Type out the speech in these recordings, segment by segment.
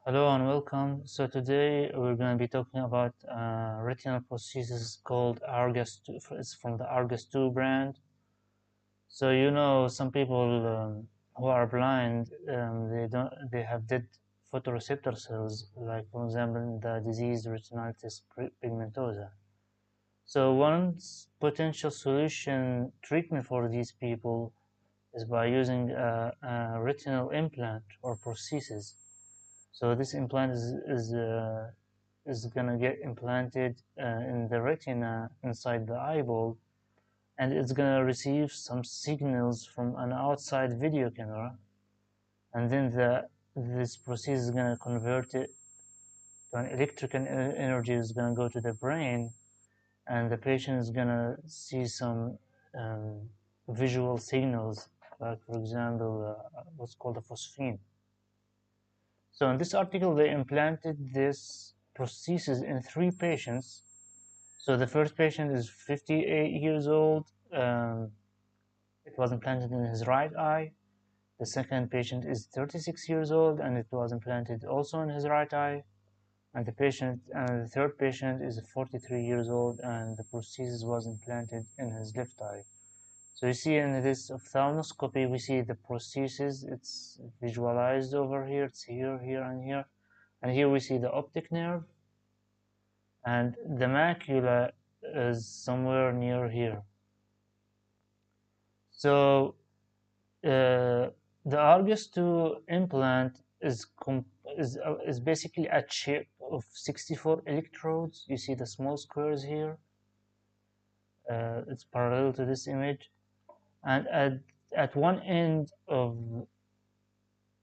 Hello and welcome. So today we're going to be talking about retinal prosthesis called Argus 2. It's from the Argus 2 brand. So some people who are blind, they have dead photoreceptor cells, like for example the disease retinitis pigmentosa. So one potential solution treatment for these people is by using a retinal implant or prosthesis. So this implant is gonna get implanted in the retina inside the eyeball, and it's gonna receive some signals from an outside video camera, and then this process is gonna convert it to an electrical energy is gonna go to the brain, and the patient is gonna see some um, visual signals, like for example what's called a phosphene. So in this article, they implanted this prosthesis in 3 patients. So the first patient is 58 years old. It was implanted in his right eye. The second patient is 36 years old, and it was implanted also in his right eye. And the third patient is 43 years old, and the prosthesis was implanted in his left eye. So you see in this ophthalmoscopy, we see the prosthesis. It's visualized over here. It's here, here, and here. And here we see the optic nerve, and the macula is somewhere near here. So the Argus 2 implant is basically a chip of 64 electrodes. You see the small squares here. It's parallel to this image, and at one end of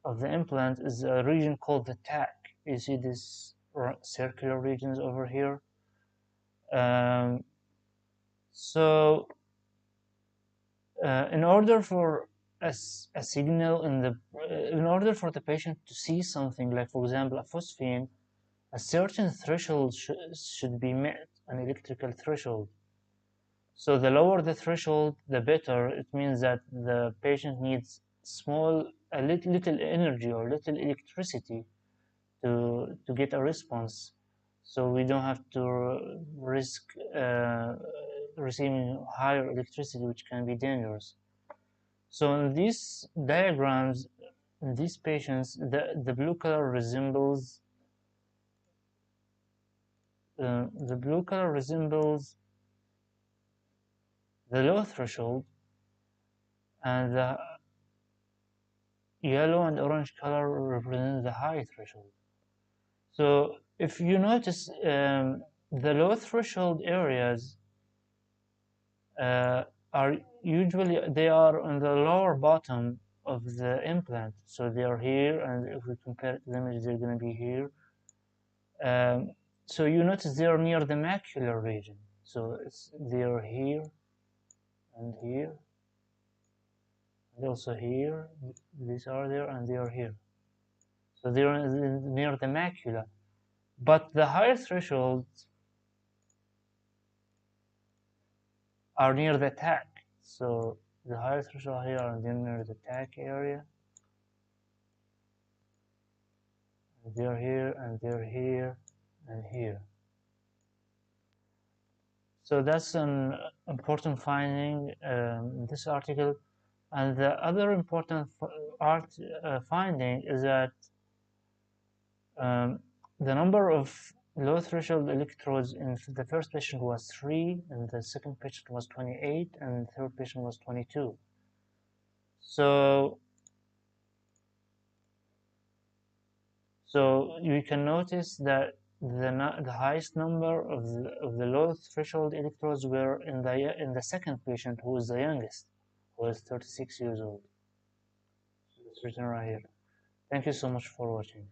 the implant is a region called the tack. You see these circular regions over here. Um, so in order for a signal in order for the patient to see something, like for example a phosphene, a certain threshold should be met, an electrical threshold. So the lower the threshold, the better. It means that the patient needs a little energy or little electricity to get a response. So we don't have to risk receiving higher electricity, which can be dangerous. So in these diagrams, in these patients, the blue color resembles the blue color resembles the low threshold, and the yellow and orange color represent the high threshold. So if you notice, the low threshold areas are usually they are on the lower bottom of the implant. So they are here, and if we compare it to the image, they're going to be here. Um, so you notice they are near the macular region. So they are here and here, and also here. These are there, and they are here. So they are near the macula. But the higher thresholds are near the tack. So the higher threshold here are near the tack area. And they're here, and they're here, and here. So that's an important finding in this article. And the other important finding is that the number of low threshold electrodes in the first patient was 3, and the second patient was 28, and the third patient was 22. So you can notice that the highest number of the low threshold electrodes were in the second patient, who is the youngest, who is 36 years old. It's written right here. Thank you so much for watching.